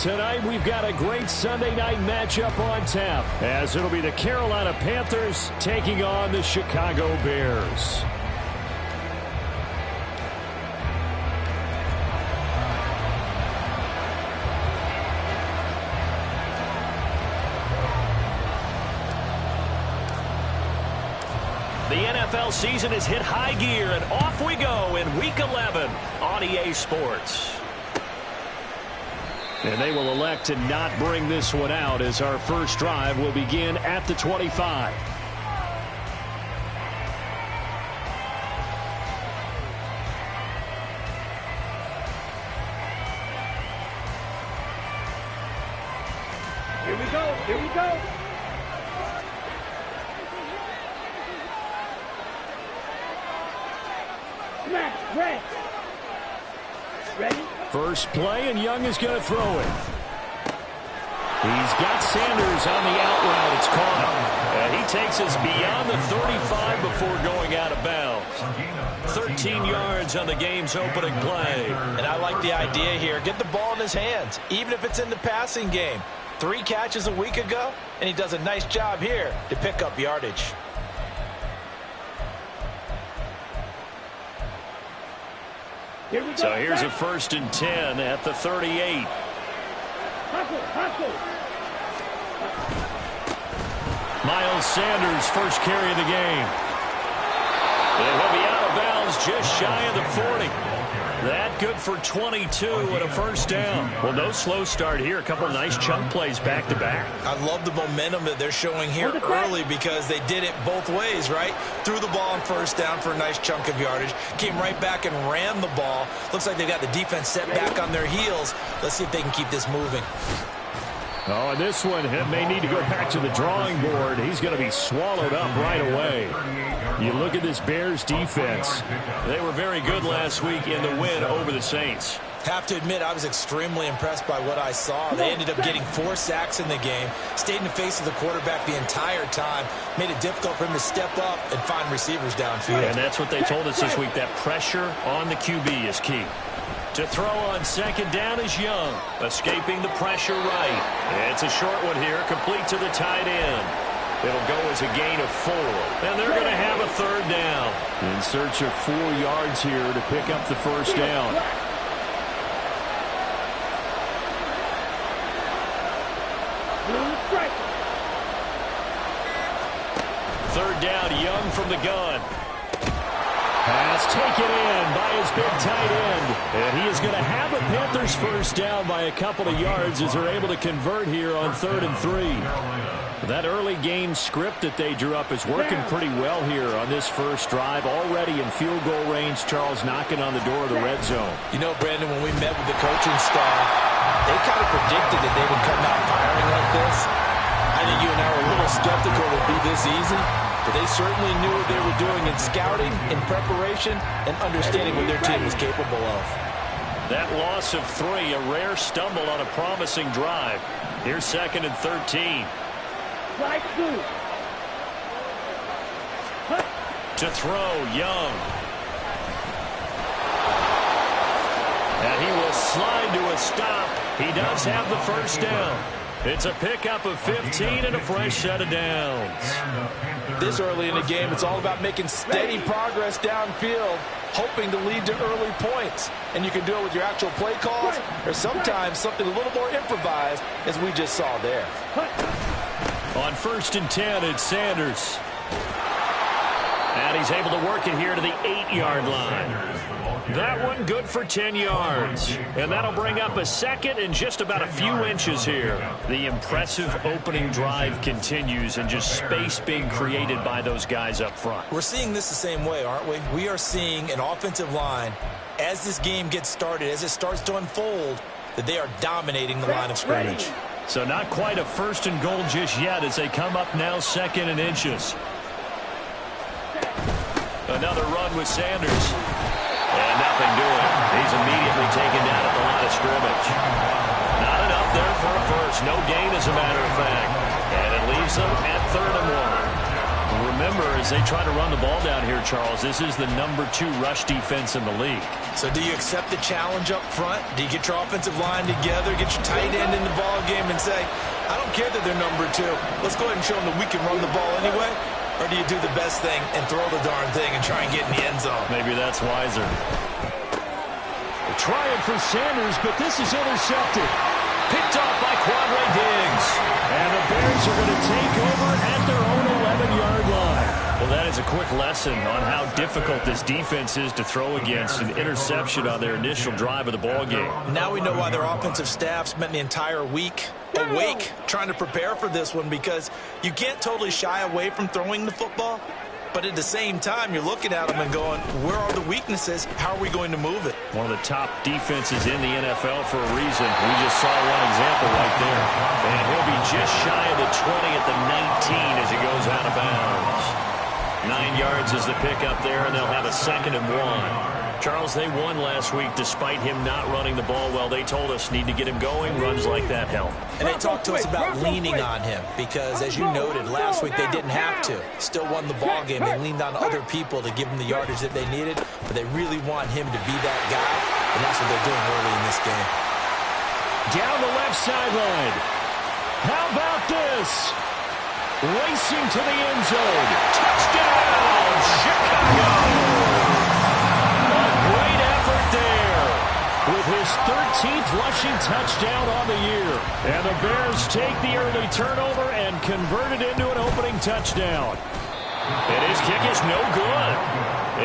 tonight we've got a great Sunday night matchup on tap, as it'll be the Carolina Panthers taking on the Chicago Bears. The NFL season has hit high gear, and off we go in Week 11 on EA Sports. And they will elect to not bring this one out, as our first drive will begin at the 25. Here we go. Here we go. Red. Ready? First play, and Young is going to throw it. He's got Sanders on the out route. It's caught. And he takes us beyond the 35 before going out of bounds. 13 yards on the game's opening play. And I like the idea here. Get the ball in his hands, even if it's in the passing game. 3 catches a week ago, and he does a nice job here to pick up yardage. So here's a 1st and 10 at the 38. Miles Sanders, first carry of the game. And he'll be out of bounds just shy of the 40. That good for 22 and a first down. Well, no slow start here. A couple of nice chunk plays back to back. I love the momentum that they're showing here early because they did it both ways, right? Threw the ball on first down for a nice chunk of yardage. Came right back and ran the ball. Looks like they've got the defense set back on their heels. Let's see if they can keep this moving. Oh, and this one may need to go back to the drawing board. He's going to be swallowed up right away. You look at this Bears defense. They were very good last week in the win over the Saints. Have to admit, I was extremely impressed by what I saw. They ended up getting 4 sacks in the game, stayed in the face of the quarterback the entire time, made it difficult for him to step up and find receivers downfield. And that's what they told us this week, that pressure on the QB is key. To throw on 2nd down is Young, escaping the pressure right. It's a short one here, complete to the tight end. It'll go as a gain of 4, and they're going to have a 3rd down. In search of 4 yards here to pick up the first down. Third down, Young from the gun. Pass taken in by his big tight end. And he is going to have a Panthers first down by a couple of yards as they're able to convert here on 3rd and 3. That early game script that they drew up is working pretty well here on this first drive. Already in field goal range, Charles knocking on the door of the red zone. You know, Brandon, when we met with the coaching staff, they kind of predicted that they would come out firing like this. I think you and I were a little skeptical it would be this easy. But they certainly knew what they were doing in scouting, in preparation, and understanding what their team was capable of. That loss of 3, a rare stumble on a promising drive. Here's 2nd and 13. To throw, Young. And he will slide to a stop. He does have the first down. It's a pickup of 15 and a fresh set of downs. This early in the game, it's all about making steady progress downfield, hoping to lead to early points. And you can do it with your actual play calls, or sometimes something a little more improvised, as we just saw there. On 1st and 10, it's Sanders. And he's able to work it here to the 8-yard line. That one good for 10 yards. And that'll bring up a 2nd and just about a few inches here. The impressive opening drive continues, and just space being created by those guys up front. We're seeing this the same way, aren't we? We are seeing an offensive line, as this game gets started, as it starts to unfold, that they are dominating the line of scrimmage. So not quite a 1st and goal just yet as they come up now 2nd and inches. Another run with Sanders. And nothing doing. He's immediately taken down at the line of scrimmage. Not enough there for a first. No gain, as a matter of fact. And it leaves them at 3rd and 1. Remember, as they try to run the ball down here, Charles, this is the #2 rush defense in the league. So do you accept the challenge up front? Do you get your offensive line together, get your tight end in the ball game and say, I don't care that they're #2. Let's go ahead and show them that we can run the ball anyway? Or do you do the best thing and throw the darn thing and try and get in the end zone? Maybe that's wiser. Trying for Sanders, but this is intercepted. Picked off by Quandre Diggs. And the Bears are going to take over at their own 11-yard line. Well, that is a quick lesson on how difficult this defense is to throw against. An interception on their initial drive of the ball game. Now we know why their offensive staff spent the entire week awake trying to prepare for this one, because you can't totally shy away from throwing the football. But at the same time, you're looking at them and going, where are the weaknesses? How are we going to move it? One of the top defenses in the NFL for a reason. We just saw one example right there. And he'll be just shy of the 20 at the 19 as he goes out of bounds. 9 yards is the pickup there, and they'll have a 2nd and 1. Charles, they won last week despite him not running the ball well. They told us need to get him going. Runs like that help. And they talked to us about leaning on him because, as you noted, last week they didn't have to. Still won the ball game. They leaned on other people to give them the yardage that they needed, but they really want him to be that guy, and that's what they're doing early in this game. Down the left sideline. How about this? Racing to the end zone. Touchdown, Chicago! With his 13th rushing touchdown on the year. And the Bears take the early turnover and convert it into an opening touchdown. And his kick is no good.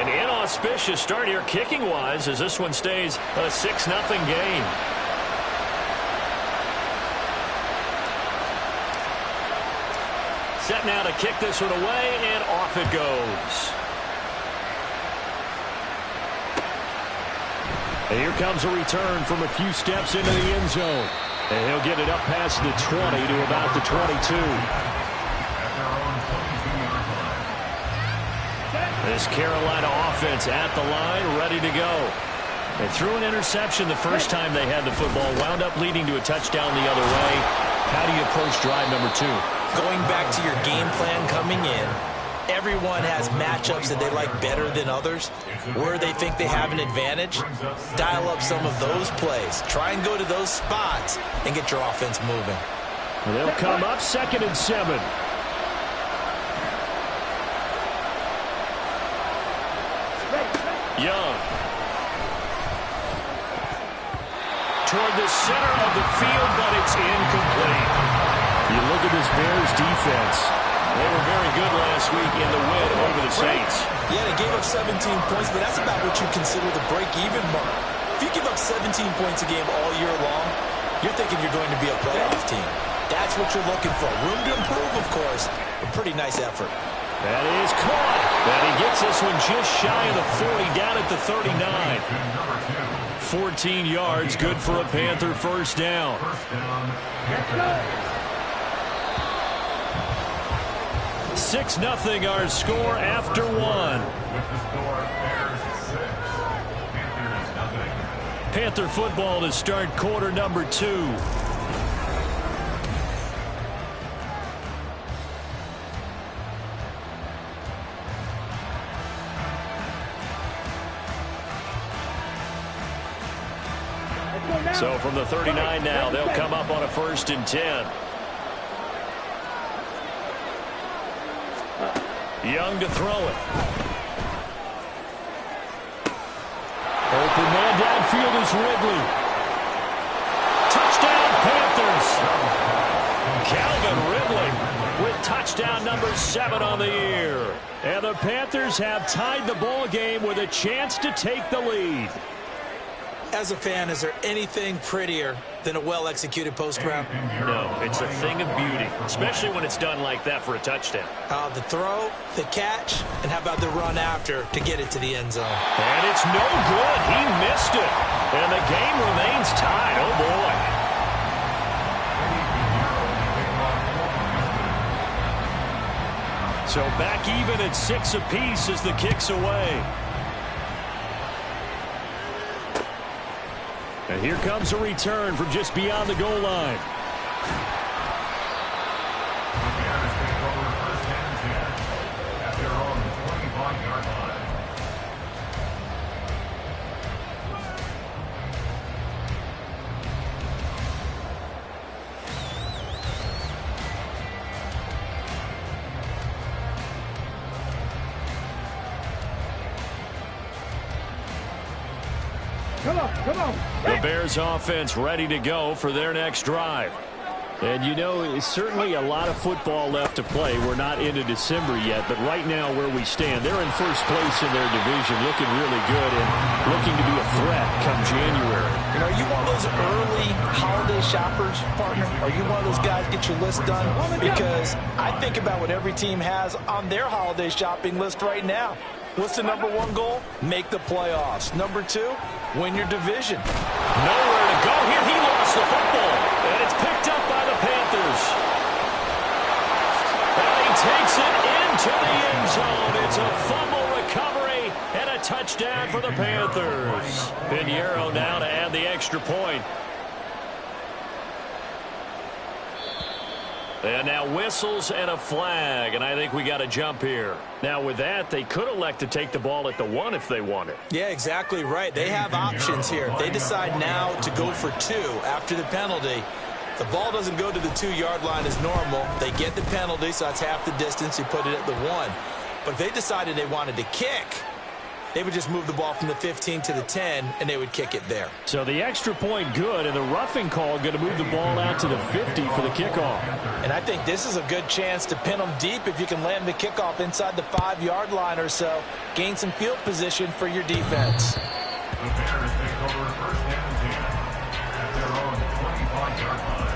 An inauspicious start here kicking-wise as this one stays a 6-0 game. Set now to kick this one away, and off it goes. And here comes a return from a few steps into the end zone. And he'll get it up past the 20 to about the 22. This Carolina offense at the line, ready to go. They threw an interception the first time they had the football, wound up leading to a touchdown the other way. How do you approach drive #2? Going back to your game plan coming in, everyone has matchups that they like better than others, where they think they have an advantage. Dial up some of those plays. Try and go to those spots and get your offense moving. And they'll come up 2nd and 7. Young. Toward the center of the field, but it's incomplete. You look at this Bears defense. They were very good last week in the win over the Saints. Yeah, they gave up 17 points, but that's about what you consider the break-even mark. If you give up 17 points a game all year long, you're thinking you're going to be a playoff team. That's what you're looking for. Room to improve, of course, but pretty nice effort. That is caught. And he gets this one just shy of the 40, down at the 39. 14 yards, good for a Panther first down. 6-0 our score after 1. Panther football to start quarter #2. So from the 39 now, they'll come up on a 1st and 10. Young to throw it. Open man downfield is Ridley. Touchdown, Panthers. Calvin Ridley with touchdown #7 on the year. And the Panthers have tied the ball game with a chance to take the lead. As a fan, is there anything prettier than a well-executed post route? No, it's a thing of beauty, especially when it's done like that for a touchdown. The throw, the catch, and how about the run after to get it to the end zone? And it's no good. He missed it. And the game remains tied. Oh, boy. So back even at 6 apiece as the kick's away. And here comes a return from just beyond the goal line. Come on, come on. The Bears offense ready to go for their next drive. And, you know, it's certainly a lot of football left to play. We're not into December yet, but right now where we stand, they're in first place in their division, looking really good and looking to be a threat come January. You know, are you one of those early holiday shoppers, partner? Are you one of those guys get your list done? Because I think about what every team has on their holiday shopping list right now. What's the number one goal? Make the playoffs. Number two, win your division. Nowhere to go here. He lost the football. And it's picked up by the Panthers. And he takes it into the end zone. It's a fumble recovery and a touchdown for the Panthers. Pinheiro now to add the extra point. And now whistles and a flag, and I think we got a jump here. Now with that, they could elect to take the ball at the 1 if they wanted. Yeah, exactly right. They have options here. If they decide now to go for 2 after the penalty, the ball doesn't go to the 2-yard line as normal. They get the penalty, so that's half the distance. You put it at the 1. But if they decided they wanted to kick, they would just move the ball from the 15 to the 10, and they would kick it there. So the extra point good, and the roughing call going to move the ball out to the 50 for the kickoff. And I think this is a good chance to pin them deep if you can land the kickoff inside the 5-yard line or so. Gain some field position for your defense. The Bears take over first and 10 at their own 25-yard line.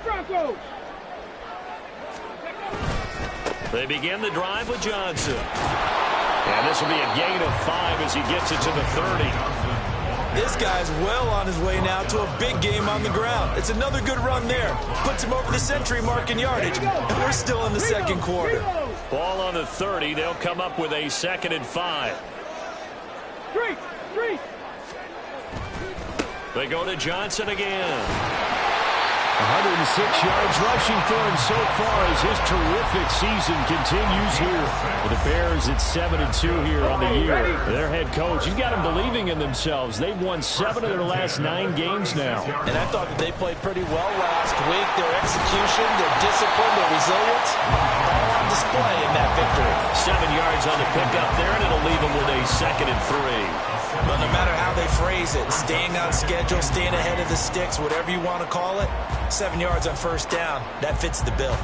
Broncos. They begin the drive with Johnson. And this will be a gain of 5 as he gets it to the 30. This guy's well on his way now to a big game on the ground. It's another good run there. Puts him over the century mark in yardage. And we're still in the second quarter. Ball on the 30. They'll come up with a 2nd and 5. Three. They go to Johnson again. 106 yards rushing for him so far as his terrific season continues here. For the Bears, it's 7-2 here on the year. Their head coach, you got them believing in themselves. They've won 7 of their last 9 games now. And I thought that they played pretty well last week. Their execution, their discipline, their resilience, all on display in that victory. 7 yards on the pickup there, and it'll leave them with a 2nd and 3. But no matter how they phrase it, staying on schedule, staying ahead of the sticks, whatever you want to call it, 7 yards on first down, that fits the bill.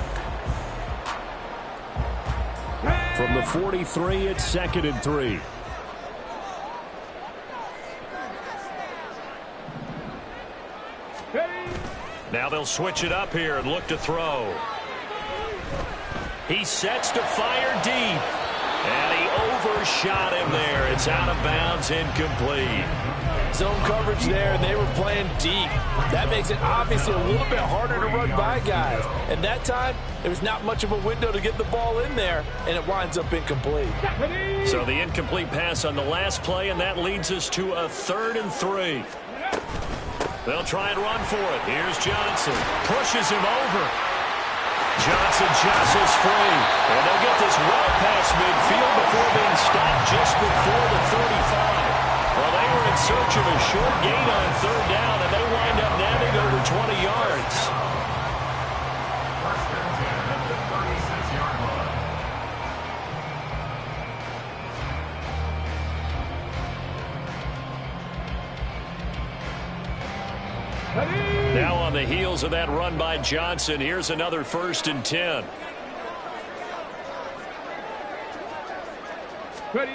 From the 43, it's 2nd and 3. Now they'll switch it up here and look to throw. He sets to fire deep. And he overshot him there. It's out of bounds, incomplete. Zone coverage there, and they were playing deep. That makes it obviously a little bit harder to run by guys. And that time, there was not much of a window to get the ball in there, and it winds up incomplete. So the incomplete pass on the last play, and that leads us to a 3rd and 3. They'll try and run for it. Here's Johnson. Pushes him over. Johnson jostles free. And they'll get this well past midfield before being stopped just before the 35. Well, they were in search of a short gain on 3rd down, and they wind up nabbing over 20 yards. First and 10 at the 36-yard line. Now on the heels of that run by Johnson, here's another 1st and 10. Ready.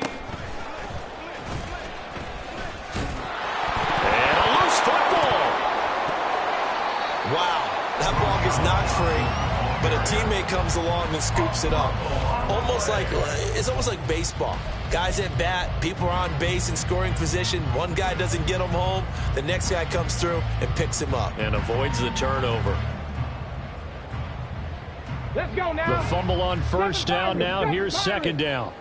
And a loose football. Wow, that ball gets knocked free, but a teammate comes along and scoops it up. It's almost like baseball. Guys at bat, people are on base in scoring position. One guy doesn't get him home. The next guy comes through and picks him up. And avoids the turnover. Let's go now. The fumble on 1st down. Now here's 2nd down.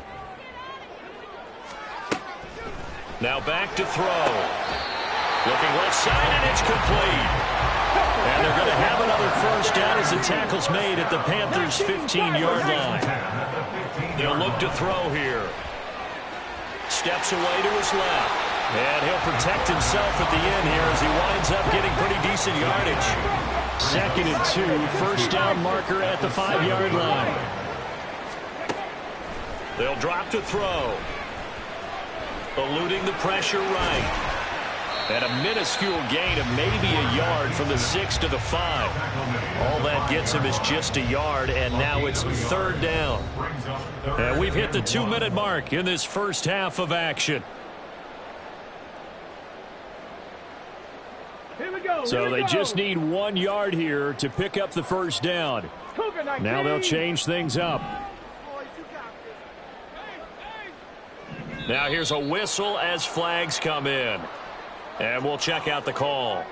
Now back to throw. Looking left side, and it's complete. And they're going to have another 1st down as the tackle's made at the Panthers' 15-yard line. They'll look to throw here. Steps away to his left. And he'll protect himself at the end here as he winds up getting pretty decent yardage. 2nd and 2, first down marker at the 5-yard line. They'll drop to throw. Eluding the pressure right. And a minuscule gain of maybe a yard from the 6 to the 5. All that gets him is just a yard, and now it's 3rd down. And we've hit the 2-minute mark in this first half of action. So they just need 1 yard here to pick up the first down. Now they'll change things up. Now here's a whistle as flags come in. And we'll check out the call.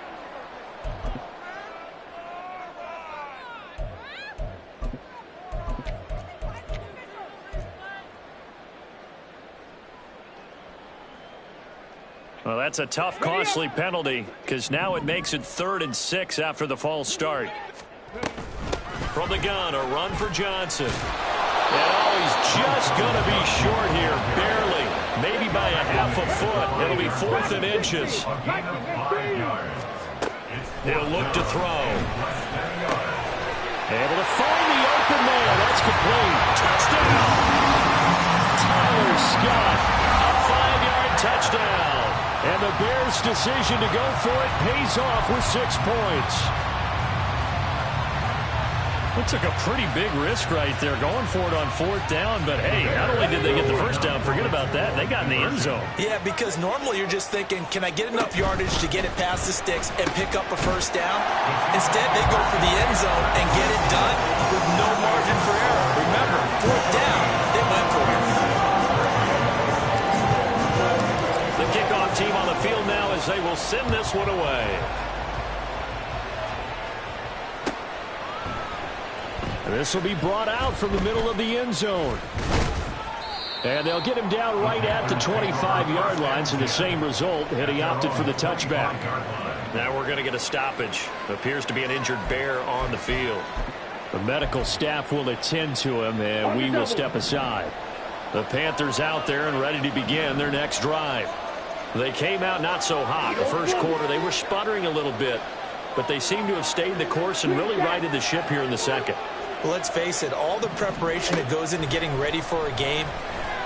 Well, that's a tough, costly penalty because now it makes it 3rd and 6 after the false start. From the gun, a run for Johnson. And he's just going to be short here, barely. Maybe by a half a foot. It'll be 4th and inches. He'll look to throw. Able to find the open man. That's complete. Touchdown. Tyler Scott. A 5-yard touchdown. And the Bears' decision to go for it pays off with 6 points. It took a pretty big risk right there going for it on 4th down. But, hey, not only did they get the first down, forget about that, they got in the end zone. Yeah, because normally you're just thinking, can I get enough yardage to get it past the sticks and pick up a first down? Instead, they go for the end zone and get it done with no margin for error. Remember, 4th down, they went for it. The kickoff team on the field now as they will send this one away. This will be brought out from the middle of the end zone. And they'll get him down right at the 25-yard line, so the same result had he opted for the touchback. Now we're going to get a stoppage. Appears to be an injured Bear on the field. The medical staff will attend to him, and we will step aside. The Panthers out there and ready to begin their next drive. They came out not so hot. The first quarter, they were sputtering a little bit, but they seem to have stayed the course and really righted the ship here in the second. Well, let's face it, all the preparation that goes into getting ready for a game,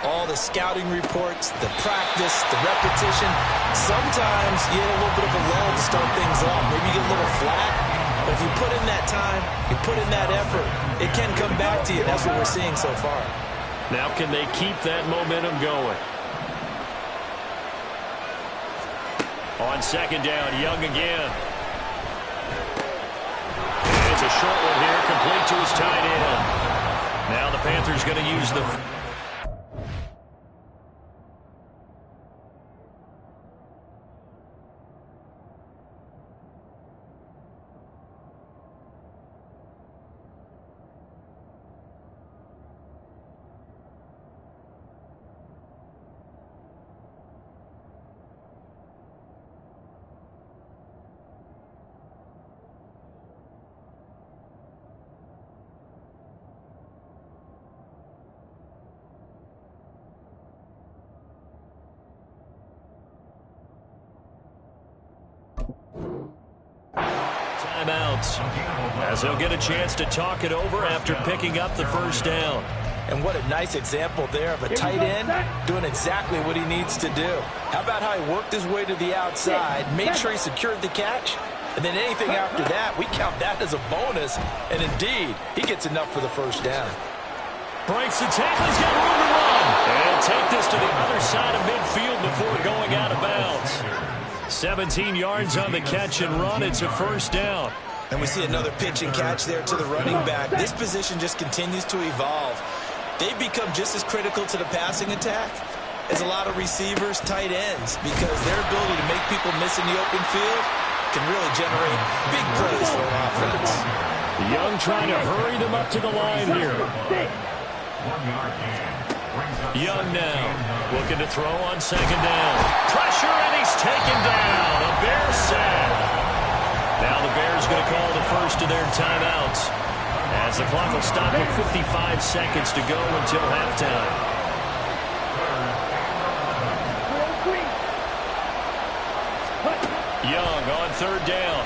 all the scouting reports, the practice, the repetition, sometimes you get a little bit of a lull to start things off. Maybe you get a little flat, but if you put in that time, you put in that effort, it can come back to you. That's what we're seeing so far. Now can they keep that momentum going? On 2nd down, Young again. It's a short one here, complete to his tight end. Now the Panthers going to use the... Timeouts, as he'll get a chance to talk it over after picking up the first down. And what a nice example there of a tight end doing exactly what he needs to do. How about how he worked his way to the outside, made sure he secured the catch, and then anything after that, we count that as a bonus. And indeed, he gets enough for the first down. Breaks the tackle, he's got room to run. And take this to the other side of midfield before going out of bounds. 17 yards on the catch and run. It's a first down. And we see another pitch and catch there to the running back. This position just continues to evolve. They've become just as critical to the passing attack as a lot of receivers, tight ends, because their ability to make people miss in the open field can really generate big plays for an offense. Young trying to hurry them up to the line here. Young now looking to throw on 2nd down. Pressure, and he's taken down. A Bear sack. Now the Bears going to call the first of their timeouts, as the clock will stop with 55 seconds to go until halftime. Young on third down.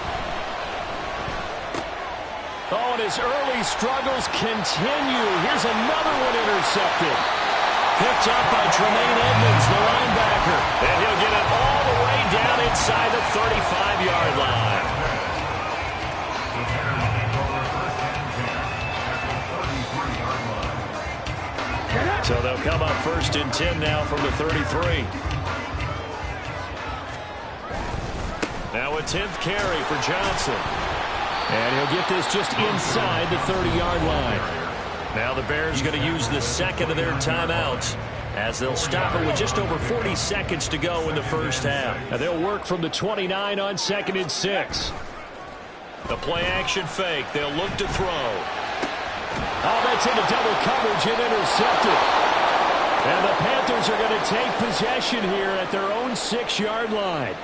Oh, and his early struggles continue. Here's another one intercepted. Picked up by Tremaine Edmonds, the linebacker. And he'll get it all the way down inside the 35-yard line. So they'll come up 1st and 10 now from the 33. Now a 10th carry for Johnson. And he'll get this just inside the 30-yard line. Now the Bears going to use the second of their timeouts as they'll stop it with just over 40 seconds to go in the first half. And they'll work from the 29 on 2nd and 6. The play action fake. They'll look to throw. Oh, that's into double coverage and intercepted. And the Panthers are going to take possession here at their own 6-yard line.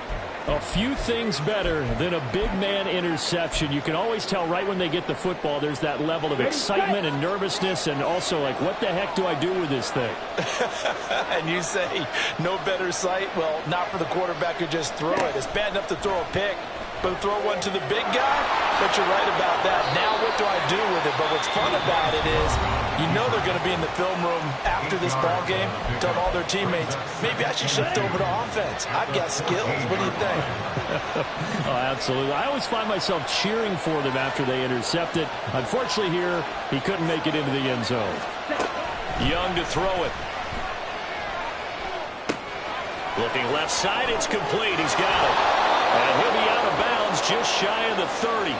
A few things better than a big man interception. You can always tell right when they get the football, there's that level of excitement and nervousness, and also like, what the heck do I do with this thing? And you say no better sight? Well, not for the quarterback who just throw it. It's bad enough to throw a pick, but throw one to the big guy? But you're right about that. Now what do I do with it? But what's fun about it is you know they're going to be in the film room after this ball game, telling all their teammates, maybe I should shift over to offense. I've got skills. What do you think? Oh, absolutely. I always find myself cheering for them after they intercept it. Unfortunately here, he couldn't make it into the end zone. Young to throw it. Looking left side, it's complete. He's got it. And he'll be out of bounds just shy of the 30.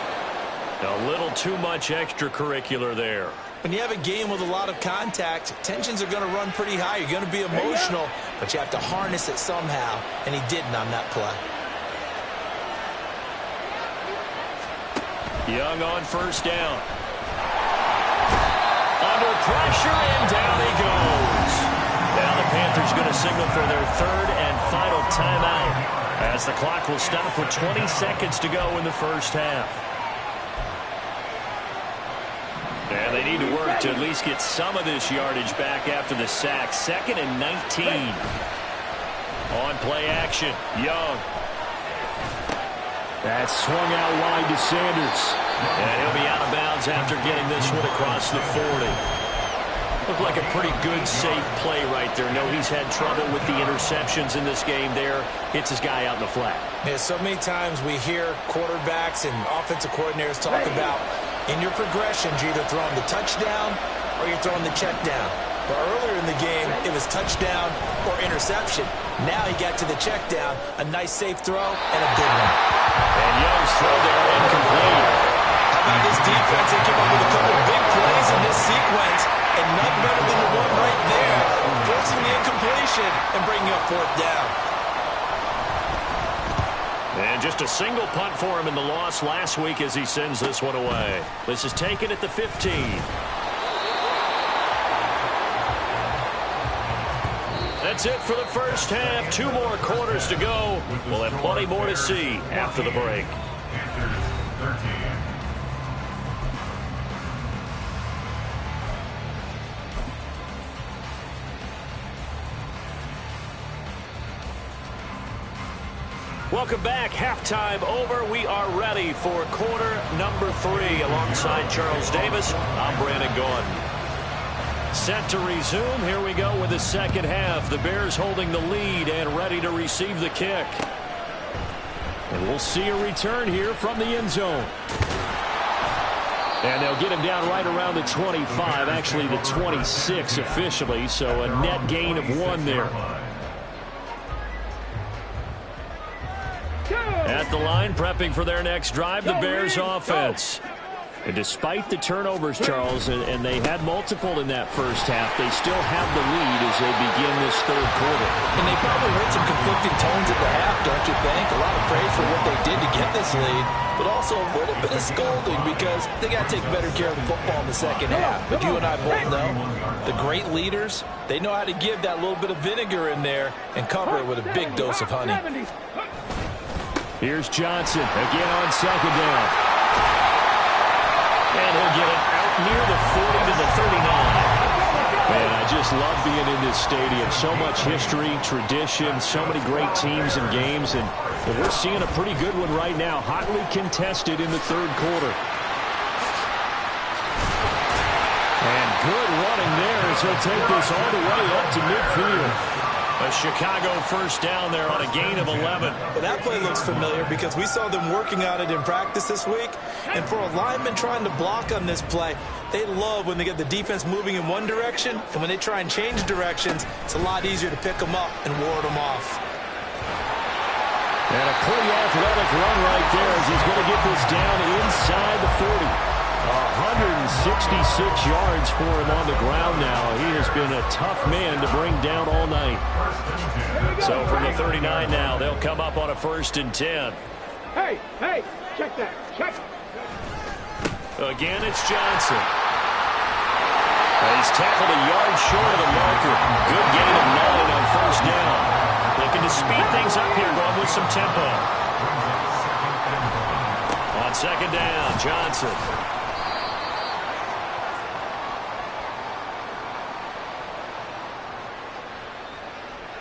A little too much extracurricular there. When you have a game with a lot of contact, tensions are going to run pretty high. You're going to be emotional, but you have to harness it somehow, and he didn't on that play. Young on 1st down. Under pressure, and down he goes. Now the Panthers going to signal for their 3rd and final timeout, as the clock will stop with 20 seconds to go in the first half. And they need to work to at least get some of this yardage back after the sack. 2nd and 19. On play action, Young. That's swung out wide to Sanders. And he'll be out of bounds after getting this one across the 40. Looked like a pretty good, safe play right there. No, he's had trouble with the interceptions in this game there. Hits his guy out in the flat. Yeah, so many times we hear quarterbacks and offensive coordinators talk about in your progressions, you're either throwing the touchdown or you're throwing the check down. But earlier in the game, it was touchdown or interception. Now he got to the check down, a nice safe throw, and a good one. And Young's throw there incomplete. How about this defense? They came up with a couple of big plays in this sequence, and none better than the one right there, forcing the incompletion and bringing up 4th down. And just a single punt for him in the loss last week as he sends this one away. This is taken at the 15. That's it for the first half. 2 more quarters to go. We'll have plenty more to see after the break. Welcome back. Halftime over. We are ready for quarter number 3. Alongside Charles Davis, I'm Brandon Gaudin. Set to resume. Here we go with the second half. The Bears holding the lead and ready to receive the kick. And we'll see a return here from the end zone. And they'll get him down right around the 25, actually the 26 officially, so a net gain of 1 there. At the line, prepping for their next drive, the Bears offense. And despite the turnovers, Charles, and they had multiple in that first half, they still have the lead as they begin this 3rd quarter. And they probably heard some conflicting tones at the half, don't you think? A lot of praise for what they did to get this lead, but also a little bit of scolding because they got to take better care of the football in the second half. But you and I both know the great leaders, they know how to give that little bit of vinegar in there and cover it with a big dose of honey. Here's Johnson again on 2nd down. And he'll get it out near the 40 to the 39. Man, I just love being in this stadium. So much history, tradition, so many great teams and games, and we're seeing a pretty good one right now. Hotly contested in the third quarter. And good running there as he'll take this all the way up to midfield. A Chicago first down there on a gain of 11. Well, that play looks familiar because we saw them working on it in practice this week. And for a lineman trying to block on this play, they love when they get the defense moving in one direction. And when they try and change directions, it's a lot easier to pick them up and ward them off. And a pretty athletic run right there as he's going to get this down inside the 40. 166 yards for him on the ground now. He has been a tough man to bring down all night. So from the 39 now, they'll come up on a 1st and 10. Hey, check that, check. Again, it's Johnson. He's tackled a yard short of the marker. Good gain of 9 on 1st down. Looking to speed things up here, going with some tempo. On 2nd down, Johnson.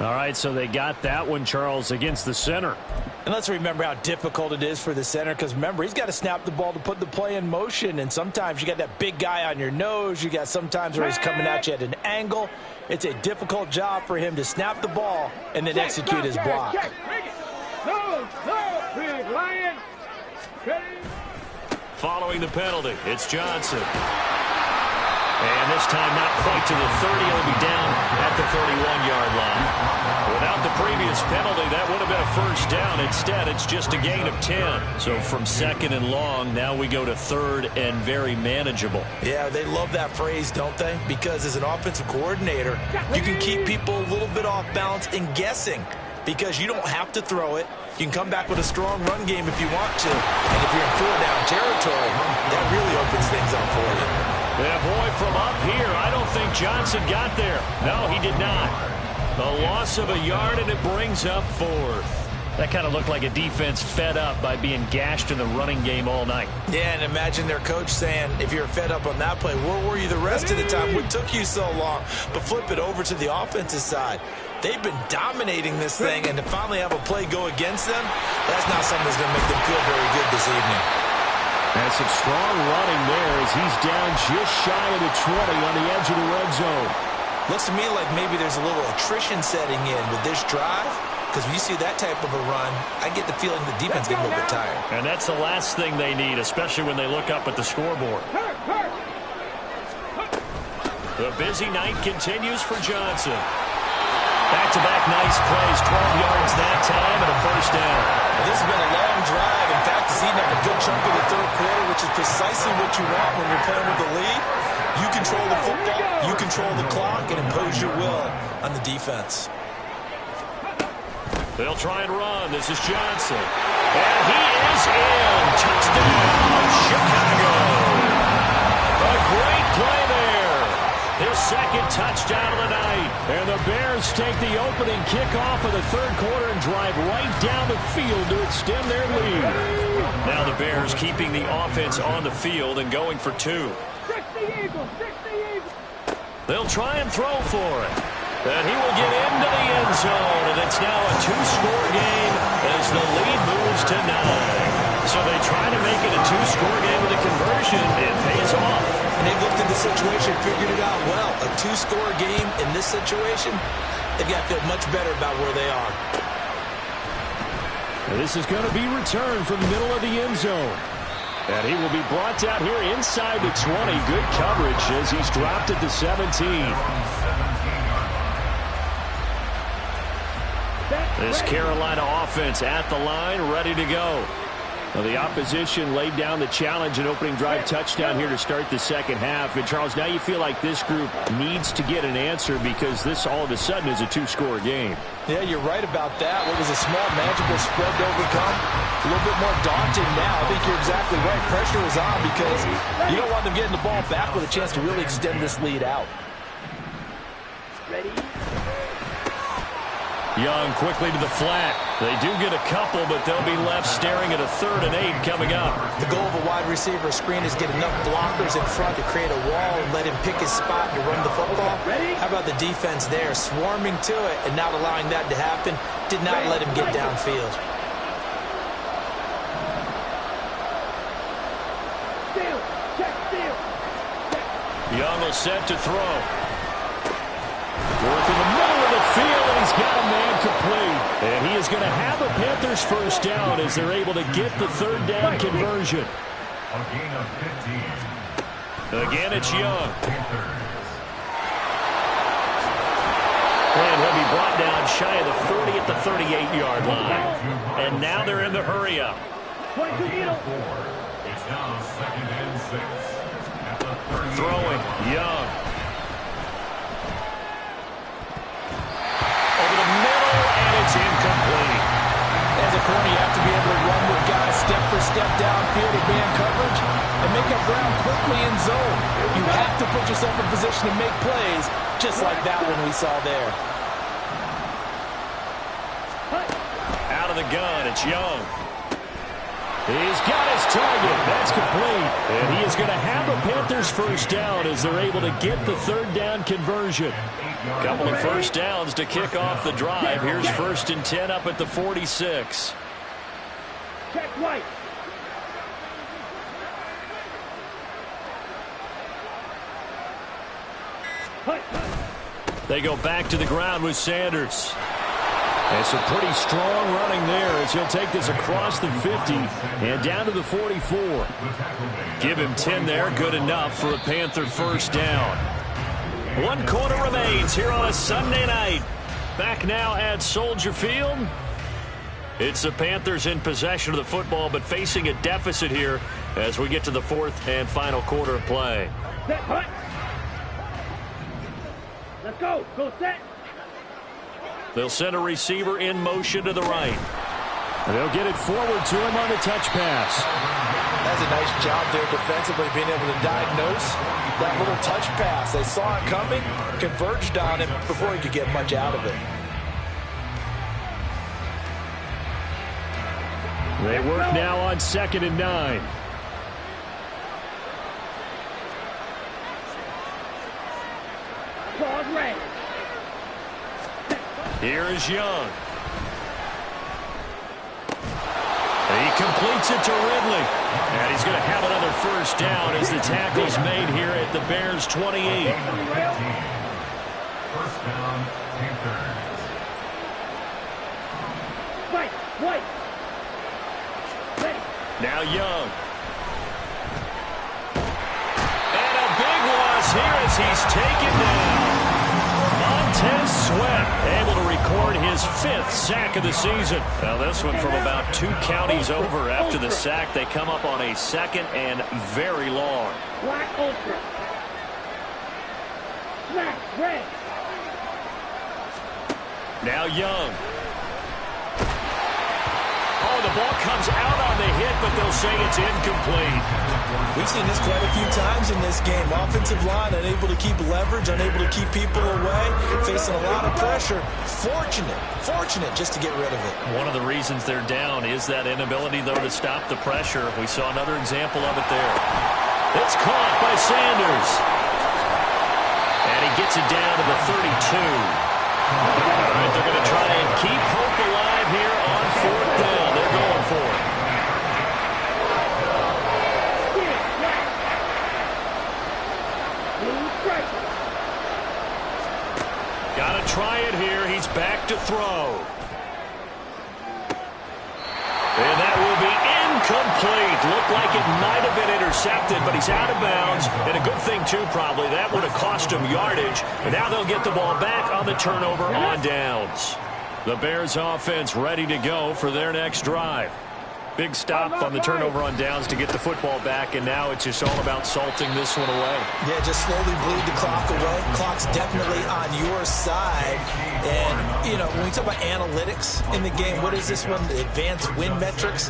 All right, so they got that one, Charles, against the center. And let's remember how difficult it is for the center because, remember, he's got to snap the ball to put the play in motion. And sometimes you got that big guy on your nose. You got sometimes where he's coming at you at an angle. It's a difficult job for him to snap the ball and then execute his block. No, big lion. Following the penalty, it's Johnson. And this time not quite to the 30. He'll be down at the 31-yard line. Without the previous penalty, that would have been a 1st down. Instead, it's just a gain of 10. So from 2nd and long, now we go to 3rd and very manageable. Yeah, they love that phrase, don't they? Because as an offensive coordinator, you can keep people a little bit off balance and guessing because you don't have to throw it. You can come back with a strong run game if you want to. And if you're in 4-down territory, that really opens things up for you. Yeah, boy, from up here, I don't think Johnson got there. No, he did not. A loss of a yard, and it brings up 4th. That kind of looked like a defense fed up by being gashed in the running game all night. Yeah, and imagine their coach saying, if you're fed up on that play, where were you the rest of the time? What took you so long? But flip it over to the offensive side. They've been dominating this thing, and to finally have a play go against them, that's not something that's going to make them feel very good this evening. And some strong running there as he's down just shy of the 20 on the edge of the red zone. Looks to me like maybe there's a little attrition setting in with this drive. Because when you see that type of a run, I get the feeling the defense is getting a little bit tired. And that's the last thing they need, especially when they look up at the scoreboard. The busy night continues for Johnson. Back-to-back nice plays, 12 yards that time, and a 1st down. Well, this has been a long drive. In fact, it's eaten up a good chunk of the 3rd quarter, which is precisely what you want when you're playing with the lead. You control the football, you control the clock, and impose your will on the defense. They'll try and run. This is Johnson. And he is in. Touchdown, Chicago. A great play there. His 2nd touchdown of the night. And the Bears take the opening kickoff of the 3rd quarter and drive right down the field to extend their lead. Now the Bears keeping the offense on the field and going for 2. They'll try and throw for it. And he will get into the end zone, and it's now a 2-score game as the lead moves to 9. So they try to make it a 2-score game with a conversion. It pays off. And they've looked at the situation, figured it out well. A 2-score game in this situation, they've got to feel much better about where they are. And this is going to be returned from the middle of the end zone. And he will be brought down here inside the 20. Good coverage as he's dropped at the 17. This Carolina offense at the line, ready to go. Well, the opposition laid down the challenge and opening drive touchdown here to start the 2nd half. And, Charles, now you feel like this group needs to get an answer because this all of a sudden is a 2-score game. Yeah, you're right about that. What was a small, manageable spread to overcome? A little bit more daunting now. I think you're exactly right. Pressure is on because you don't want them getting the ball back with a chance to really extend this lead out. Ready? Young quickly to the flat. They do get a couple, but they'll be left staring at a 3rd and 8 coming up. The goal of a wide receiver screen is get enough blockers in front to create a wall and let him pick his spot to run the football. How about the defense there, swarming to it and not allowing that to happen? Did not let him get downfield. Young will set to throw. Work in the middle of the field, and he's got a man complete. And he is going to have a Panthers first down as they're able to get the 3rd down conversion. A gain of 15. Again, it's Young. Panthers. And he'll be brought down shy of the 40 at the 38-yard line. And now they're in the hurry-up. It's now 2nd and 6. At the 38. Throwing, Young. Over the middle, and it's incomplete. As a corner, you have to be able to run with guys step for step downfield or man coverage and make up ground quickly in zone. You have to put yourself in position to make plays, just like that one we saw there. Out of the gun, it's Young. He's got his target. That's complete. And he is going to have a Panthers first down as they're able to get the 3rd down conversion. Couple of first downs to kick off the drive. Here's 1st and 10 up at the 46. Check White. They go back to the ground with Sanders. And some pretty strong running there as he'll take this across the 50 and down to the 44. Give him 10 there. Good enough for a Panther first down. 1 quarter remains here on a Sunday night. Back now at Soldier Field. It's the Panthers in possession of the football, but facing a deficit here as we get to the 4th and final quarter of play. Set, hut. Let's go. Go set. They'll send a receiver in motion to the right. And they'll get it forward to him on the touch pass. That's a nice job there defensively, being able to diagnose that little touch pass. They saw it coming, converged on him before he could get much out of it. They work now on 2nd and 9. Claws red. Here is Young. He completes it to Ridley. And he's going to have another first down as the tackle's made here at the Bears' 28. First down, Panthers. White. Now Young. And a big loss here as he's taken down. Montez Sweat able to record his 5th sack of the season. Now this one from about 2 counties over after the sack. They come up on a 2nd and very long. Black ultra. Black red. Now Young. Oh, the ball comes out on the hit, but they'll say it's incomplete. We've seen this quite a few times in this game. Offensive line unable to keep leverage, unable to keep people away, facing a lot of pressure. Fortunate just to get rid of it. One of the reasons they're down is that inability, though, to stop the pressure. We saw another example of it there. It's caught by Sanders. And he gets it down to the 32. All right, they're going to try and keep hope alive here on 4th down. They're going for it. Got to try it here. He's back to throw. And that will be incomplete. Looked like it might have been intercepted, but he's out of bounds. And a good thing, too, probably. That would have cost him yardage. And now they'll get the ball back on the turnover on downs. The Bears offense ready to go for their next drive. Big stop on the turnover on downs to get the football back, and now it's just all about salting this one away. Yeah, just slowly bleed the clock away. Clock's definitely on your side. And, you know, when we talk about analytics in the game, what is this one? The advanced win metrics?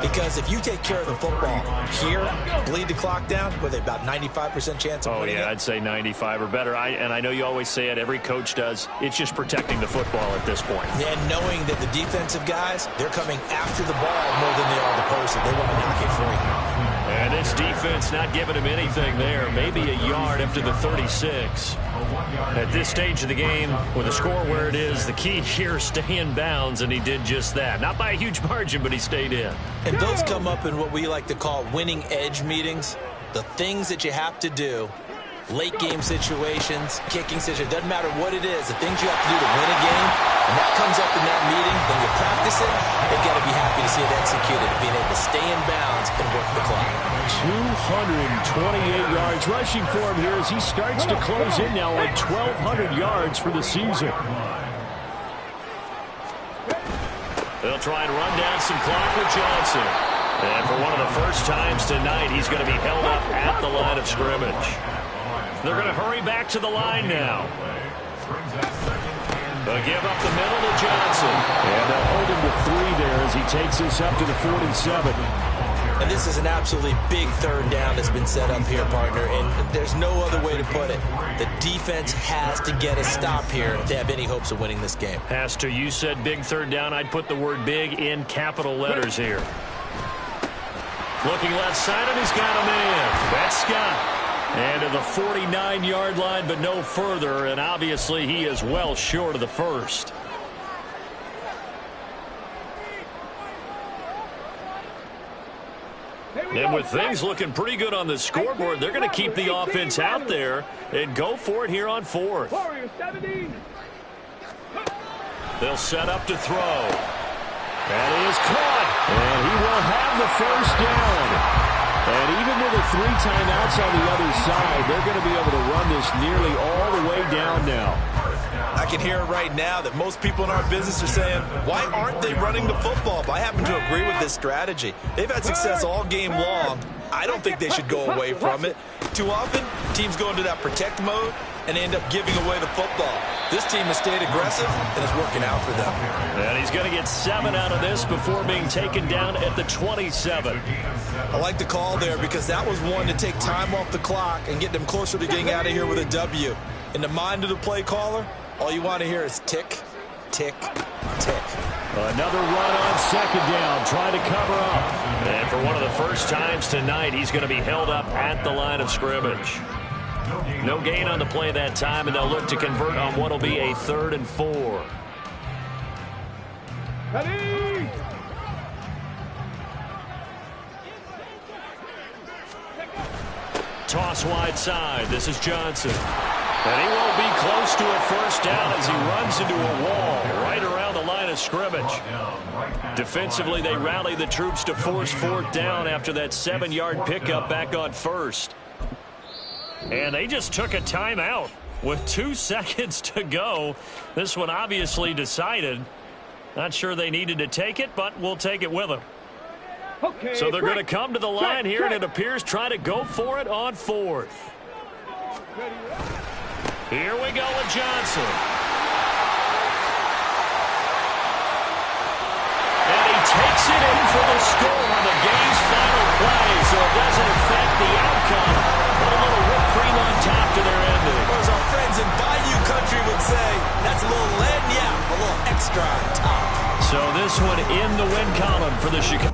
Because if you take care of the football here, bleed the clock down, with about 95% chance of winning it. I'd say 95 or better. And I know you always say it, every coach does. It's just protecting the football at this point. And knowing that the defensive guys, they're coming after the ball more than they are the person. They want to knock it free. And this defense not giving him anything there. Maybe a yard up to the 36. At this stage of the game, with the score where it is, the key here, stay in bounds, and he did just that. Not by a huge margin, but he stayed in. And those come up in what we like to call winning edge meetings. The things that you have to do, late game situations, kicking situations, doesn't matter what it is, the things you have to do to win a game, and that comes up in that meeting, then you practice it, they've got to be happy to see it executed, being able to stay in bounds and work the clock. 228 yards rushing for him here as he starts to close in now on 1,200 yards for the season. They'll try and run down some clock with Johnson. And for one of the first times tonight, he's going to be held up at the line of scrimmage. They're going to hurry back to the line now. They'll give up the middle to Johnson. And they'll hold him to 3 there as he takes this up to the 47. And this is an absolutely big third down that's been set up here, partner, and there's no other way to put it. The defense has to get a stop here to have any hopes of winning this game. Has to. You said big third down. I'd put the word big in capital letters here. Looking left side, and he's got a man. That's Scott. And to the 49-yard line, but no further, and obviously he is well short of the first. And with things looking pretty good on the scoreboard, they're going to keep the offense out there and go for it here on 4th. They'll set up to throw. That is caught. And he will have the first down. And even with the 3 timeouts on the other side, they're going to be able to run this nearly all the way down now. I can hear it right now that most people in our business are saying, why aren't they running the football? But I happen to agree with this strategy. They've had success all game long. I don't think they should go away from it. Too often, teams go into that protect mode and end up giving away the football. This team has stayed aggressive, and it's working out for them. And he's going to get 7 out of this before being taken down at the 27. I like the call there because that was one to take time off the clock and get them closer to getting out of here with a W. In the mind of the play caller, all you want to hear is tick, tick, tick. Another run on second down, trying to cover up. And for one of the first times tonight, he's going to be held up at the line of scrimmage. No gain on the play that time, and they'll look to convert on what will be a 3rd and 4. Ready? Toss wide side. This is Johnson. And he won't be close to a first down as he runs into a wall right around the line of scrimmage. Defensively, they rally the troops to force 4th down after that 7-yard pickup back on 1st. And they just took a timeout with 2 seconds to go. This one obviously decided. Not sure they needed to take it, but we'll take it with them. Okay, So they're going to come to the line here, and it appears try to go for it on 4th. Here we go with Johnson. And he takes it in for the score on the game's final play, so it doesn't affect the outcome. But a little whipped cream on top to their ending. Or as our friends in Bayou Country would say, that's a little lagniappe, a little extra on top. So this one in the win column for the Chicago.